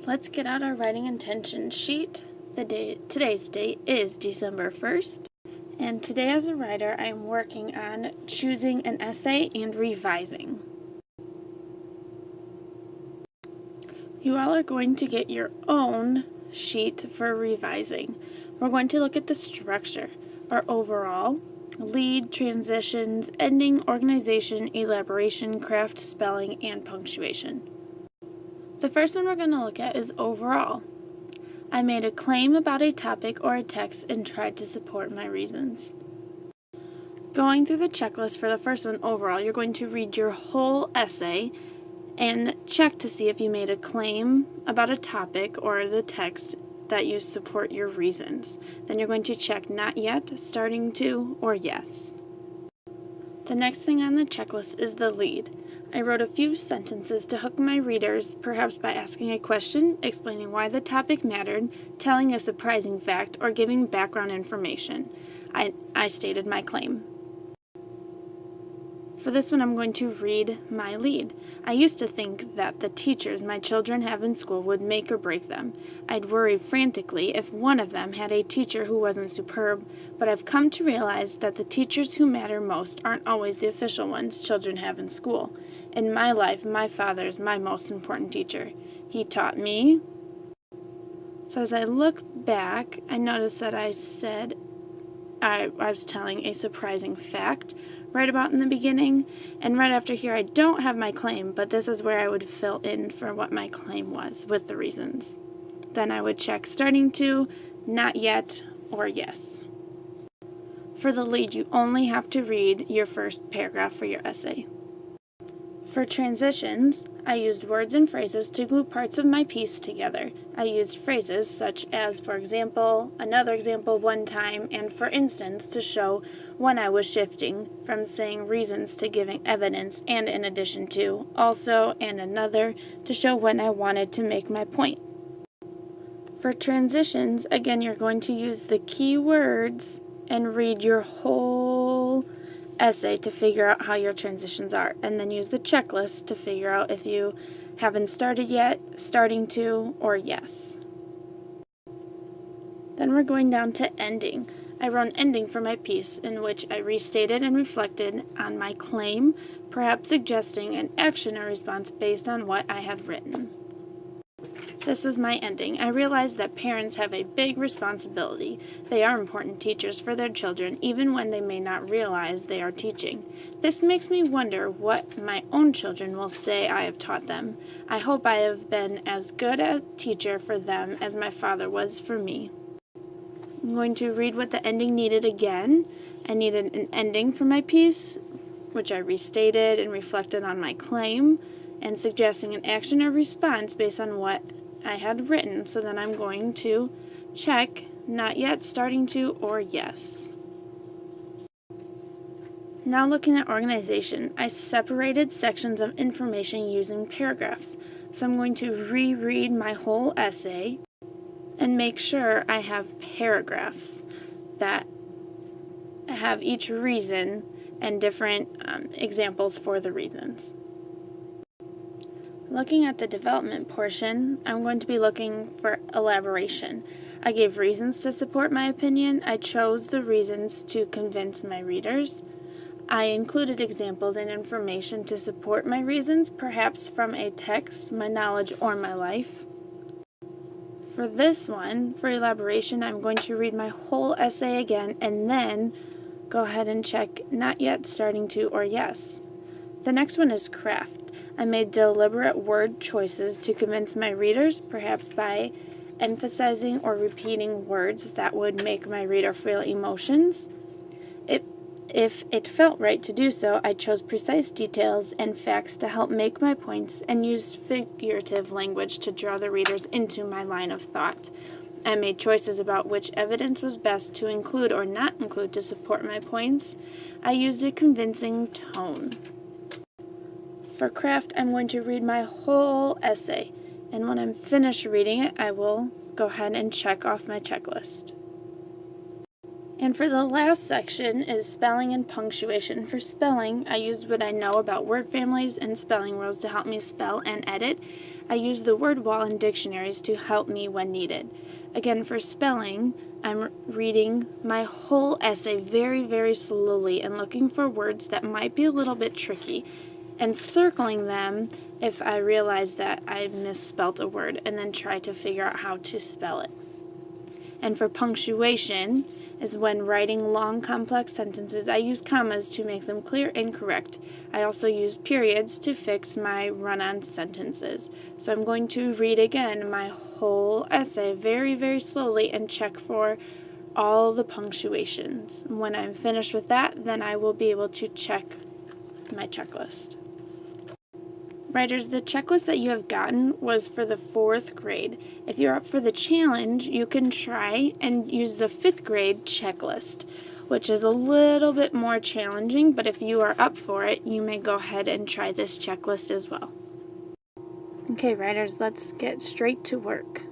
Let's get out our writing intention sheet. Today's date is December 1st, and today as a writer I am working on choosing an essay and revising. You all are going to get your own sheet for revising. We're going to look at the structure, or overall, lead, transitions, ending, organization, elaboration, craft, spelling, and punctuation. The first one we're going to look at is overall. I made a claim about a topic or a text and tried to support my reasons. Going through the checklist for the first one, overall, you're going to read your whole essay and check to see if you made a claim about a topic or the text that you support your reasons. Then you're going to check not yet, starting to, or yes. The next thing on the checklist is the lead. I wrote a few sentences to hook my readers, perhaps by asking a question, explaining why the topic mattered, telling a surprising fact, or giving background information. I stated my claim. For this one, I'm going to read my lead. I used to think that the teachers my children have in school would make or break them. I'd worry frantically if one of them had a teacher who wasn't superb, but I've come to realize that the teachers who matter most aren't always the official ones children have in school. In my life, my father is my most important teacher. He taught me. So as I look back, I noticed that I said I was telling a surprising fact right about in the beginning, and right after here I don't have my claim, but this is where I would fill in for what my claim was with the reasons. Then I would check starting to, not yet, or yes. For the lead, you only have to read your first paragraph for your essay. For transitions, I used words and phrases to glue parts of my piece together. I used phrases such as, for example, another example, one time, and for instance, to show when I was shifting from saying reasons to giving evidence, and in addition to, also, and another, to show when I wanted to make my point. For transitions, again, you're going to use the key words and read your whole essay to figure out how your transitions are, and then use the checklist to figure out if you haven't started yet, starting to, or yes. Then we're going down to ending. I wrote an ending for my piece in which I restated and reflected on my claim, perhaps suggesting an action or response based on what I had written. This was my ending. I realized that parents have a big responsibility. They are important teachers for their children, even when they may not realize they are teaching. This makes me wonder what my own children will say I have taught them. I hope I have been as good a teacher for them as my father was for me. I'm going to read what the ending needed again. I needed an ending for my piece, which I restated and reflected on my claim, and suggesting an action or response based on what I had written. So then I'm going to check not yet, starting to, or yes. Now looking at organization, I separated sections of information using paragraphs. So I'm going to reread my whole essay and make sure I have paragraphs that have each reason and different examples for the reasons. Looking at the development portion, I'm going to be looking for elaboration. I gave reasons to support my opinion. I chose the reasons to convince my readers. I included examples and information to support my reasons, perhaps from a text, my knowledge, or my life. For this one, for elaboration, I'm going to read my whole essay again and then go ahead and check not yet, starting to, or yes. The next one is craft. I made deliberate word choices to convince my readers, perhaps by emphasizing or repeating words that would make my reader feel emotions. If it felt right to do so, I chose precise details and facts to help make my points and used figurative language to draw the readers into my line of thought. I made choices about which evidence was best to include or not include to support my points. I used a convincing tone. For craft, I'm going to read my whole essay, and when I'm finished reading it, I will go ahead and check off my checklist. And for the last section is spelling and punctuation. For spelling, I used what I know about word families and spelling rules to help me spell and edit. I use the word wall in dictionaries to help me when needed. Again, for spelling, I'm reading my whole essay very, very slowly and looking for words that might be a little bit tricky and circling them if I realize that I misspelt a word, and then try to figure out how to spell it. And for punctuation is when writing long, complex sentences, I use commas to make them clear and correct. I also use periods to fix my run-on sentences. So I'm going to read again my whole essay very, very slowly and check for all the punctuations. When I'm finished with that, then I will be able to check my checklist. Writers, the checklist that you have gotten was for the 4th grade. If you're up for the challenge, you can try and use the 5th grade checklist, which is a little bit more challenging, but if you are up for it, you may go ahead and try this checklist as well. Okay, writers, let's get straight to work.